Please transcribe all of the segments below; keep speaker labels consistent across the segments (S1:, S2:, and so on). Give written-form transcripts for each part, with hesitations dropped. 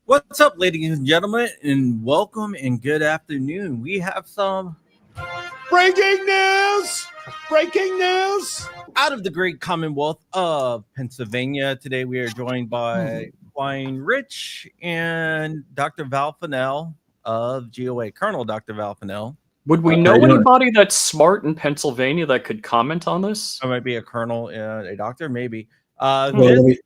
S1: What's up, ladies and gentlemen, and welcome and good afternoon. We have some
S2: breaking news
S1: out of the great Commonwealth of Pennsylvania. Today we are joined by Flying Rich and Dr. Val Fennell of GOA, Colonel Dr. Val Fennell.
S3: Would we know anybody that's smart in Pennsylvania that could comment on this?
S1: I might be a colonel, a doctor, maybe.
S4: Let me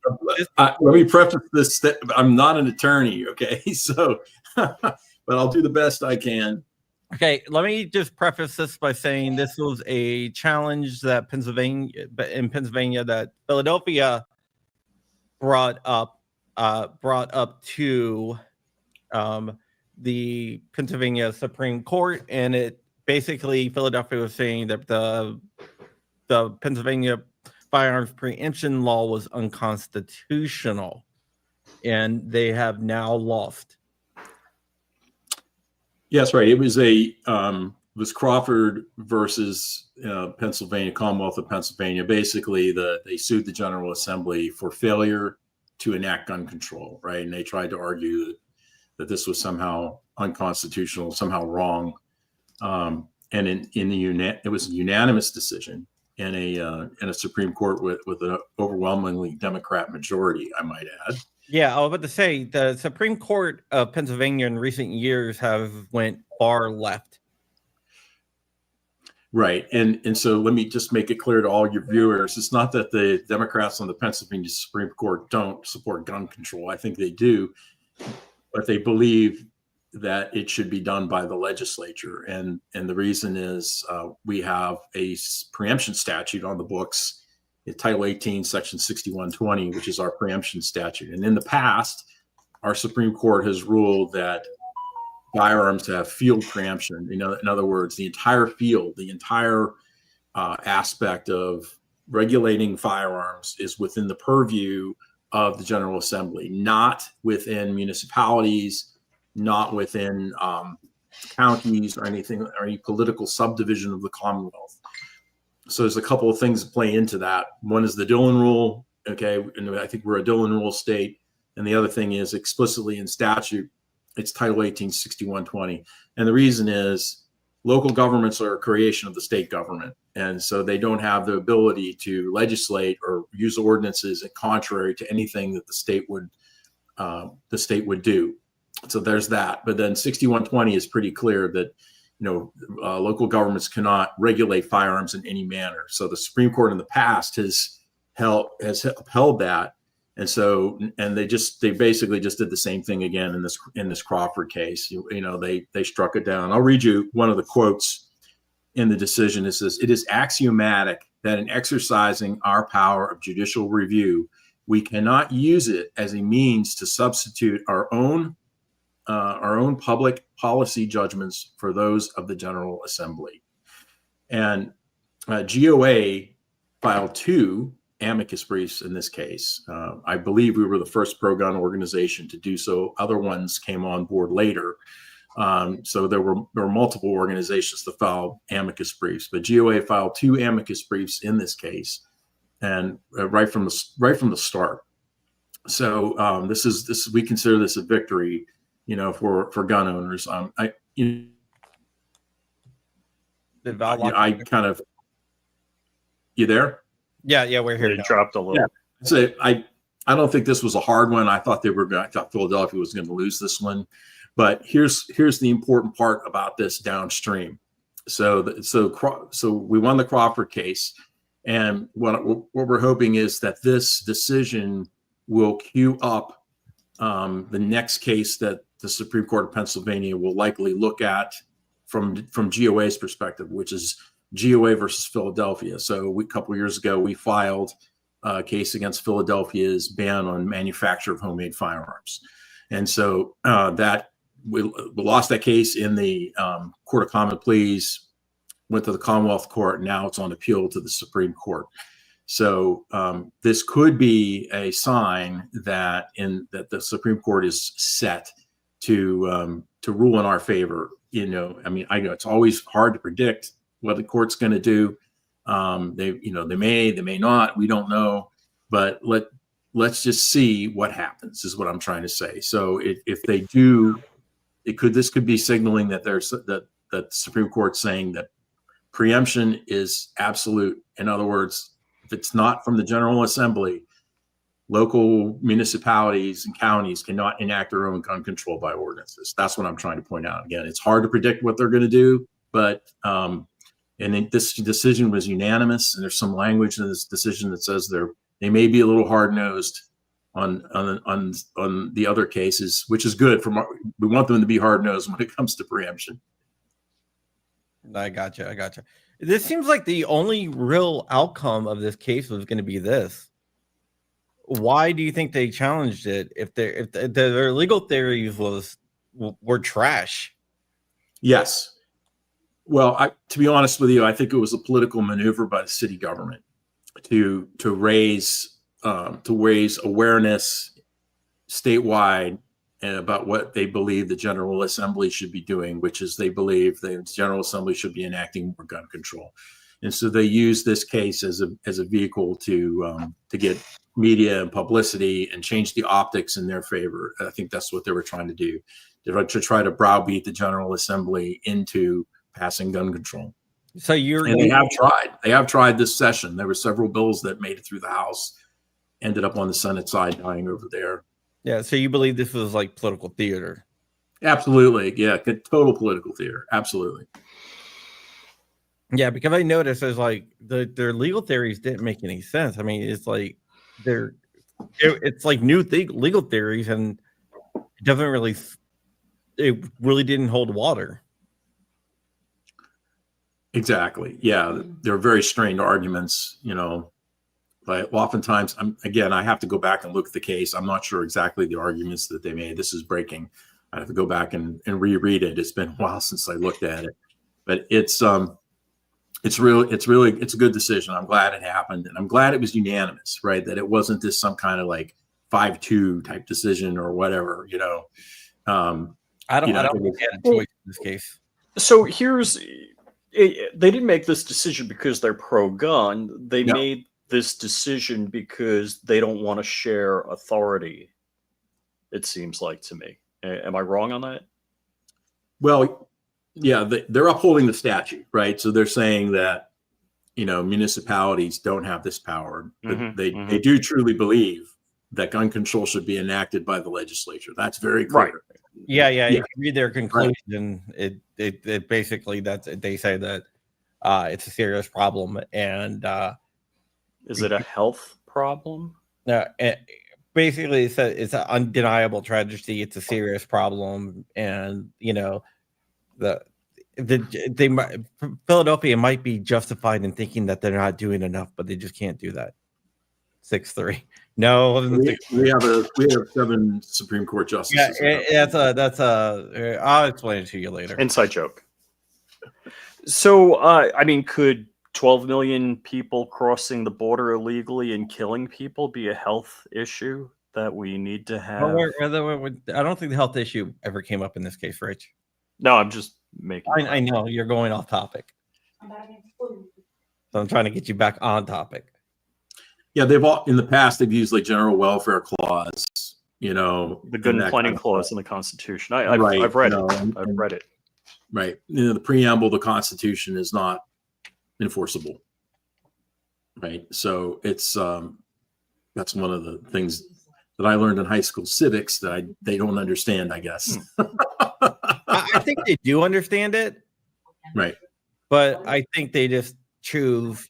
S4: preface this that I'm not an attorney, okay? So, but I'll do the best I can.
S1: Okay, let me just preface this by saying this was a challenge that Pennsylvania that Philadelphia brought up to the Pennsylvania Supreme Court, and it basically Philadelphia was saying that the Pennsylvania firearms preemption law was unconstitutional, and they have now lost.
S4: Yes, right. It was Crawford versus Pennsylvania, Commonwealth of Pennsylvania. Basically, they sued the General Assembly for failure to enact gun control, right? And they tried to argue that this was somehow unconstitutional, somehow wrong. And it was a unanimous decision in a Supreme Court with an overwhelmingly Democrat majority, I might add.
S1: Yeah, I was about to say the Supreme Court of Pennsylvania in recent years have went far left.
S4: Right, and so let me just make it clear to all your viewers: it's not that the Democrats on the Pennsylvania Supreme Court don't support gun control. I think they do, but they believe that it should be done by the legislature. And the reason is we have a preemption statute on the books, in Title 18, Section 6120, which is our preemption statute. And in the past, our Supreme Court has ruled that firearms have field preemption. In other words, the entire field, the entire aspect of regulating firearms is within the purview of the General Assembly, not within municipalities, not within counties or anything, or any political subdivision of the Commonwealth. So there's a couple of things that play into that. One is the Dillon rule, okay, and I think we're a Dillon rule state. And the other thing is explicitly in statute, it's Title 18, 6120. And the reason is local governments are a creation of the state government. And so they don't have the ability to legislate or use ordinances contrary to anything that the state would do. So there's that. But then 6120 is pretty clear that local governments cannot regulate firearms in any manner. So the Supreme Court in the past has upheld that, and they basically just did the same thing again in this Crawford case. They struck it down. I'll read you one of the quotes in the decision. It says, "It is axiomatic that in exercising our power of judicial review, we cannot use it as a means to substitute our own public policy judgments for those of the General Assembly." And GOA filed 2 amicus briefs in this case. I believe we were the first pro-gun organization to do so. Other ones came on board later. So there were multiple organizations that filed amicus briefs, but GOA filed 2 amicus briefs in this case, and right from the start. So we consider this a victory, for gun owners. You there?
S1: Yeah, we're here
S3: It
S1: now.
S3: dropped a little.
S4: Yeah. So I don't think this was a hard one. I thought I thought Philadelphia was going to lose this one, but here's the important part about this downstream. So we won the Crawford case, and what we're hoping is that this decision will queue up the next case that the Supreme Court of Pennsylvania will likely look at from GOA's perspective, which is GOA versus Philadelphia. So a couple of years ago, we filed a case against Philadelphia's ban on manufacture of homemade firearms. And so that we lost that case in the Court of Common Pleas, went to the Commonwealth Court. Now it's on appeal to the Supreme Court. So this could be a sign that the Supreme Court is set to rule in our favor. I know it's always hard to predict what the court's going to do. They may not. We don't know. But let's just see what happens. Is what I'm trying to say. So if they do, this could be signaling that that the Supreme Court saying that preemption is absolute. In other words, if it's not from the General Assembly, local municipalities and counties cannot enact their own gun control by ordinances. That's what I'm trying to point out. Again, it's hard to predict what they're going to do, but this decision was unanimous, and there's some language in this decision that says they may be a little hard-nosed on the other cases, which is good. We want them to be hard-nosed when it comes to preemption.
S1: I gotcha. This seems like the only real outcome of this case was going to be this. Why do you think they challenged it if their legal theories were trash?
S4: Yes. Well, to be honest with you, I think it was a political maneuver by the city government to raise awareness statewide and about what they believe the General Assembly should be doing, which is they believe the General Assembly should be enacting more gun control. And so they use this case as a vehicle to get media and publicity and change the optics in their favor. I think that's what they were trying to do, to try to browbeat the General Assembly into passing gun control.
S1: So
S4: they have tried this session. There were several bills that made it through the House, ended up on the Senate side, dying over there.
S1: Yeah. So you believe this was like political theater?
S4: Absolutely. Yeah. Total political theater. Absolutely.
S1: Yeah. Because I noticed there's like their legal theories didn't make any sense. I mean, it's like it's like new legal theories, and it really didn't hold water.
S4: Exactly. Yeah. They're very strained arguments, but oftentimes I have to go back and look at the case. I'm not sure exactly the arguments that they made. This is breaking. I have to go back and reread it. It's been a while since I looked at it, but it's a good decision. I'm glad it happened, and I'm glad it was unanimous, right? That it wasn't just some kind of like 5-2 type decision or whatever,
S1: I don't think they had a choice in this case.
S3: So they didn't make this decision because they're pro-gun. They made this decision because they don't want to share authority, it seems like to me. Am I wrong on that?
S4: Well, yeah, they're upholding the statute, right? So they're saying that, municipalities don't have this power. But they do truly believe that gun control should be enacted by the legislature. That's very clear.
S1: Right. Yeah. You can read their conclusion. Right. It basically they say that it's a serious problem, and
S3: is it a health problem?
S1: No, basically it's an undeniable tragedy. It's a serious problem, and Philadelphia might be justified in thinking that they're not doing enough, but they just can't do that. 6-3. No,
S4: we have 7 Supreme Court justices.
S1: Yeah, that's I'll explain it to you later.
S3: Inside joke. So, could 12 million people crossing the border illegally and killing people be a health issue that we need to have?
S1: I don't think the health issue ever came up in this case, Rich.
S3: No, I'm just making.
S1: I know you're going off topic. So I'm trying to get you back on topic.
S4: Yeah, in the past they've used like general welfare clause,
S3: the good and plenty clause in the Constitution. I've read it. I've read it.
S4: Right. The preamble of the Constitution is not enforceable. right? So it's that's one of the things that I learned in high school civics that they don't understand, I guess.
S1: I think they do understand it,
S4: Right.
S1: but I think they just choose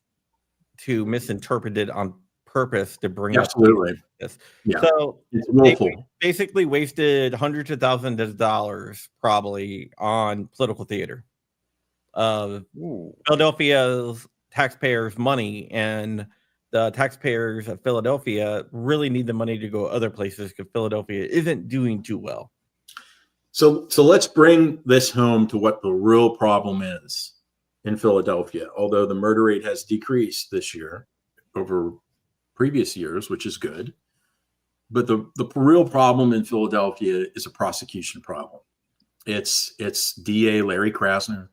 S1: to misinterpret it on purpose to bring
S4: Absolutely.
S1: up this.
S4: Yeah.
S1: So
S4: It's
S1: they
S4: willful.
S1: basically wasted hundreds of thousands of dollars probably on political theater. Philadelphia's taxpayers' money, and the taxpayers of Philadelphia really need the money to go other places because Philadelphia isn't doing too well.
S4: So let's bring this home to what the real problem is in Philadelphia. Although the murder rate has decreased this year over previous years, which is good. But the real problem in Philadelphia is a prosecution problem. It's DA Larry Krasner,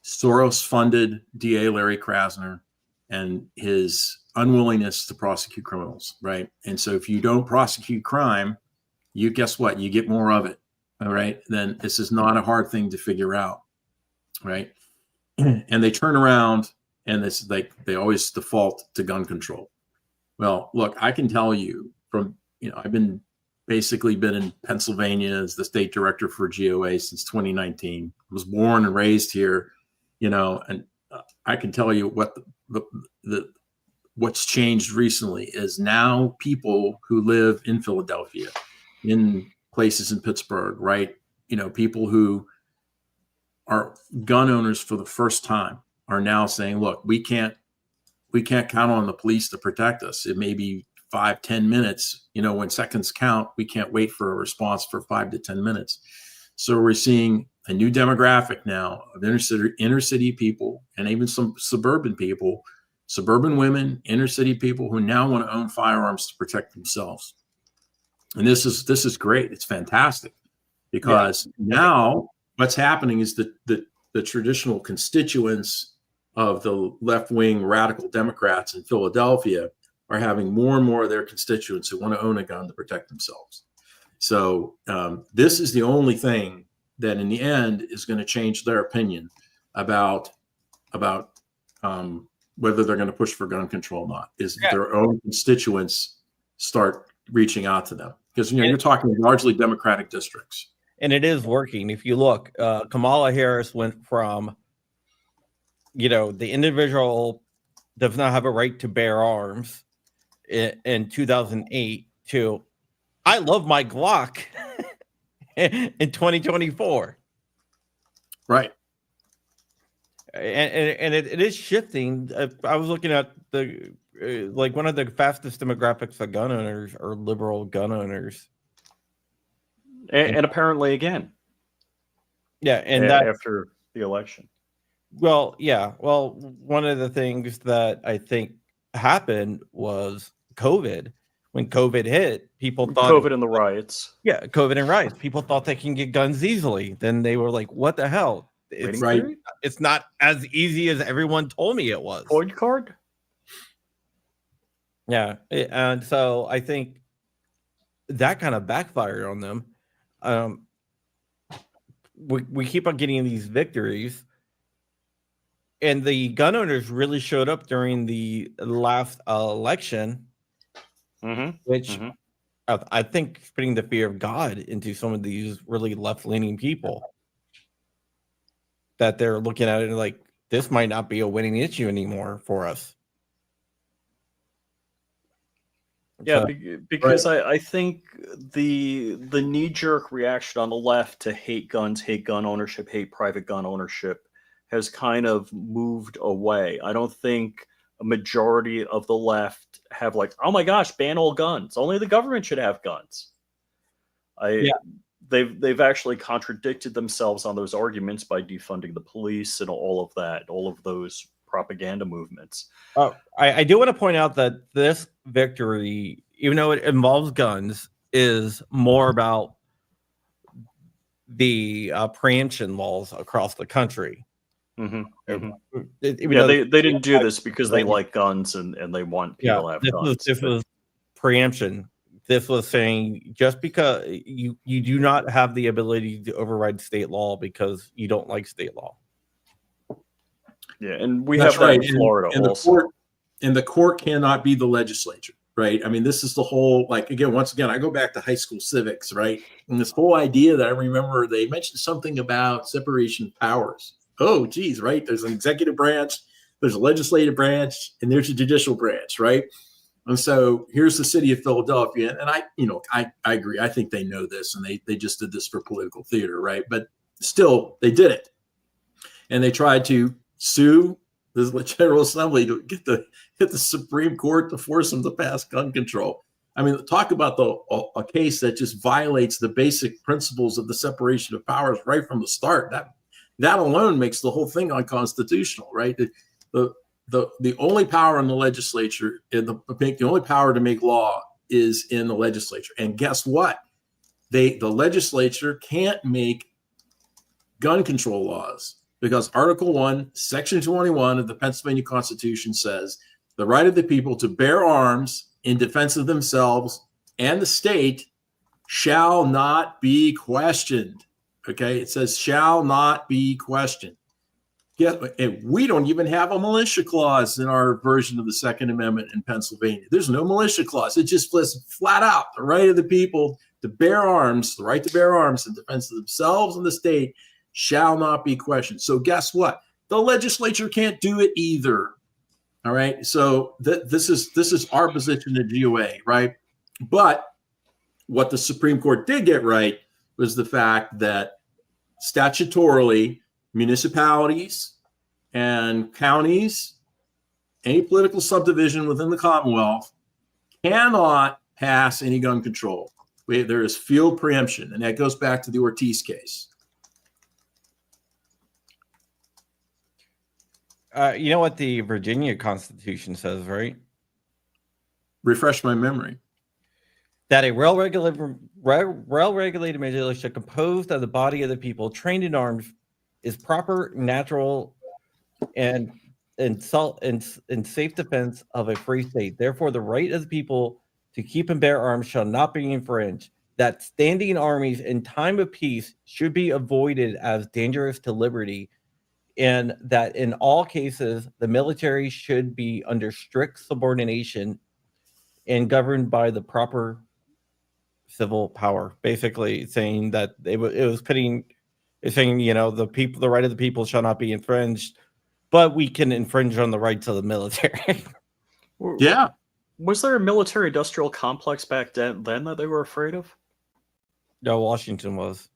S4: Soros-funded DA Larry Krasner, and his unwillingness to prosecute criminals, right? And so if you don't prosecute crime, you guess what? You get more of it, all right? Then this is not a hard thing to figure out, right? And they turn around and it's like they always default to gun control. Well, look, I can tell you from, I've been in Pennsylvania as the state director for GOA since 2019. I was born and raised here, and I can tell you what what's changed recently is now people who live in Philadelphia, in places in Pittsburgh, right? People who are gun owners for the first time are now saying, look, we can't count on the police to protect us. It may be 5-10 minutes, when seconds count, we can't wait for a response for 5 to 10 minutes. So we're seeing a new demographic now of inner city people, and even some suburban people, suburban women, inner city people who now want to own firearms to protect themselves. And this is great. It's fantastic because now what's happening is that the traditional constituents of the left-wing radical Democrats in Philadelphia are having more and more of their constituents who want to own a gun to protect themselves. So this is the only thing that in the end is going to change their opinion about whether they're going to push for gun control or not, is their own constituents start reaching out to them. Because you're talking largely Democratic districts.
S1: And it is working. If you look, Kamala Harris went from, the individual does not have a right to bear arms in 2008 to, I love my Glock in 2024.
S4: Right.
S1: And it is shifting. I was looking at one of the fastest demographics of gun owners are liberal gun owners.
S3: And apparently again.
S1: Yeah. And
S3: after the election.
S1: Well, yeah. Well, one of the things that I think happened was COVID. When COVID hit, people thought
S3: COVID and the riots.
S1: Yeah, COVID and riots. People thought they can get guns easily. Then they were like, "What the hell? It's
S4: right.
S1: It's not as easy as everyone told me it was."
S3: Point card.
S1: Yeah, and so I think that kind of backfired on them. We keep on getting these victories. And the gun owners really showed up during the last election, which I think is putting the fear of God into some of these really left-leaning people. That they're looking at it like, this might not be a winning issue anymore for us.
S3: Yeah, because I think the knee-jerk reaction on the left to hate guns, hate gun ownership, hate private gun ownership has kind of moved away. I don't think a majority of the left have like, oh my gosh, ban all guns. Only the government should have guns. They've actually contradicted themselves on those arguments by defunding the police and all of that, all of those propaganda movements.
S1: I do want to point out that this victory, even though it involves guns, is more about the pre-emption laws across the country.
S3: They didn't do this because they like guns and they want people to have guns.
S1: This was pre-emption. This was saying just because you do not have the ability to override state law because you don't like state law.
S3: Yeah, and we have that in Florida also.
S4: and the court cannot be the legislature, right? I mean, this is the whole, like, again, once again, I go back to high school civics, right? And this whole idea that I remember they mentioned something about separation of powers. Oh, geez, right? There's an executive branch, there's a legislative branch, and there's a judicial branch, right? And so here's the city of Philadelphia. And I agree. I think they know this, and they just did this for political theater, right? But still, they did it. And they tried to sue the General Assembly to get the Supreme Court to force them to pass gun control. I mean, talk about a case that just violates the basic principles of the separation of powers right from the start. That alone makes the whole thing unconstitutional, right? The only power in the legislature, the only power to make law is in the legislature. And guess what? The legislature can't make gun control laws because Article 1, Section 21 of the Pennsylvania Constitution says the right of the people to bear arms in defense of themselves and the state shall not be questioned. Okay, it says shall not be questioned. Yeah, and we don't even have a militia clause in our version of the Second Amendment in Pennsylvania. There's no militia clause. It just says flat out the right of the people to bear arms, the right to bear arms in defense of themselves and the state shall not be questioned. So guess what? The legislature can't do it either. All right. So this is our position at GOA, right? But what the Supreme Court did get right was the fact that statutorily, municipalities and counties, any political subdivision within the Commonwealth cannot pass any gun control. There is field preemption, and that goes back to the Ortiz case.
S1: You know what the Virginia Constitution says, right?
S4: Refresh my memory.
S1: That a well-regulated militia composed of the body of the people trained in arms is proper, natural, and safe defense of a free state. Therefore, the right of the people to keep and bear arms shall not be infringed. That standing armies in time of peace should be avoided as dangerous to liberty, and that in all cases, the military should be under strict subordination and governed by the proper civil power. Basically saying that it was saying, the right of the people shall not be infringed, but we can infringe on the rights of the military.
S4: Yeah.
S3: Was there a military industrial complex back then that they were afraid of?
S1: No, Washington was.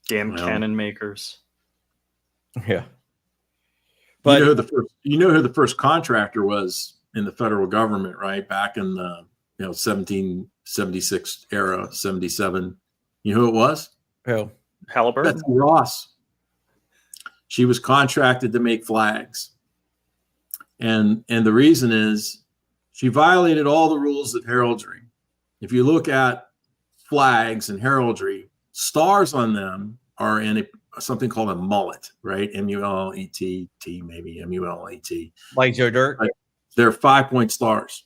S3: Damn cannon makers.
S1: Yeah. But
S4: you know who the first contractor was in the federal government, right? Back in the 1776 era, 77. You know who it was?
S1: Who?
S3: Halliburton?
S4: Betsy Ross. She was contracted to make flags. And the reason is she violated all the rules of heraldry. If you look at flags and heraldry, stars on them are in something called a mullet, right? M-U-L-E-T, maybe M-U-L-E-T.
S1: Like Joe Dirt?
S4: They're 5-point stars.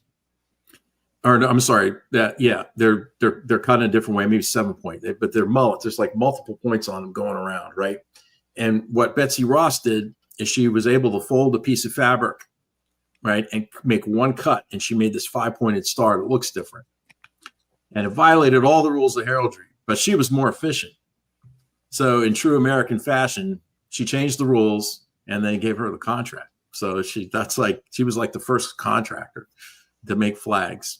S4: Or no, I'm sorry, they're cut in a different way, maybe 7-point, but they're mullets. There's like multiple points on them going around, right? And what Betsy Ross did is she was able to fold a piece of fabric, right, and make one cut, and she made this 5-pointed star that looks different. And it violated all the rules of heraldry, but she was more efficient. So in true American fashion, she changed the rules and then gave her the contract. So she was like the first contractor to make flags.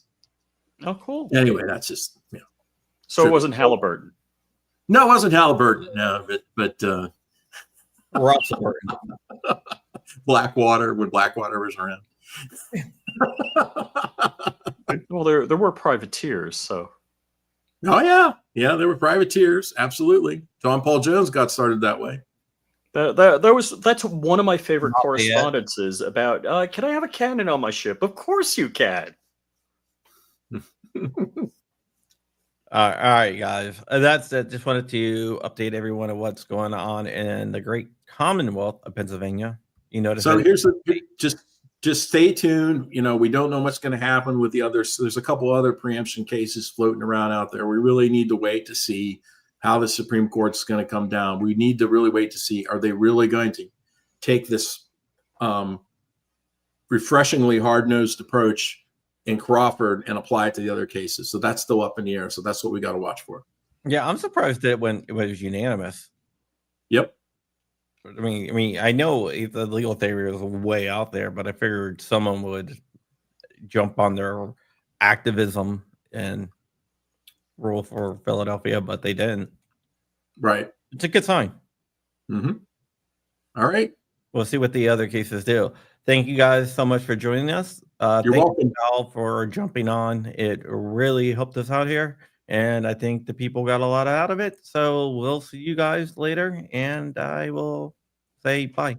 S3: Oh, cool.
S4: Anyway, that's just,
S3: So
S4: sure.
S3: It wasn't Halliburton.
S4: No, it wasn't Halliburton. No, but
S1: Ross Burton.
S4: Blackwater, when Blackwater was around.
S3: Well, there were privateers, so.
S4: Oh yeah, there were privateers. Absolutely. John Paul Jones got started that way.
S3: That's one of my favorite correspondences about. Can I have a cannon on my ship? Of course you can.
S1: All right, guys. That's it. Just wanted to update everyone of what's going on in the great Commonwealth of Pennsylvania.
S4: So just stay tuned. We don't know what's going to happen with the others. There's a couple other preemption cases floating around out there. We really need to wait to see how the Supreme Court's going to come down. We need to really wait to see, are they really going to take this refreshingly hard-nosed approach in Crawford and apply it to the other cases. So that's still up in the air. So that's what we got to watch for.
S1: Yeah, I'm surprised that when it was unanimous.
S4: Yep.
S1: I mean, I know the legal theory is way out there, but I figured someone would jump on their activism and rule for Philadelphia, but they didn't.
S4: Right.
S1: It's a good sign.
S4: Mm-hmm. All right.
S1: We'll see what the other cases do. Thank you guys so much for joining us.
S4: You're
S1: thank
S4: welcome.
S1: you, Val, for jumping on. It really helped us out here. And I think the people got a lot out of it. So we'll see you guys later. And I will say bye.